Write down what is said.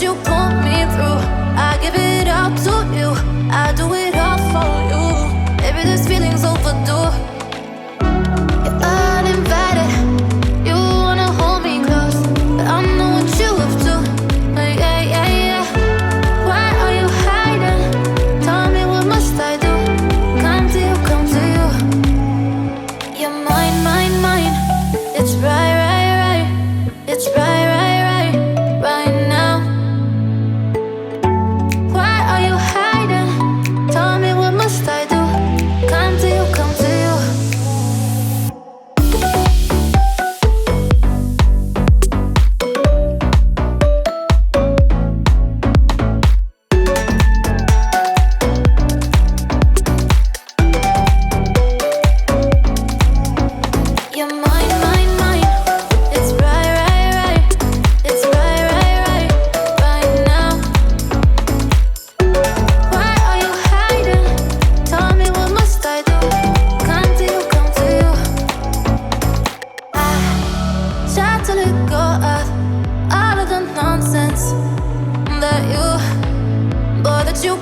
you pull me through. I give it all to you. I do it all for you. Maybe this feeling's overdue. You're uninvited. You wanna hold me close, but I know what you have to. Yeah, yeah, yeah. Why are you hiding? Tell me, what must I do? Come to you, come to you. You're mine, mine, mine. It's right, right, right. It's right, right, right, right now. Why are you hiding? Tell me, what must I do? Come to you, come to you. You're mine, mine, mine. It's right, right, right. It's right, right, right, right now. Why are you hiding? Tell me, what must I do? Come to you, come to you. I try to let go of all of the nonsense that you, boy, that you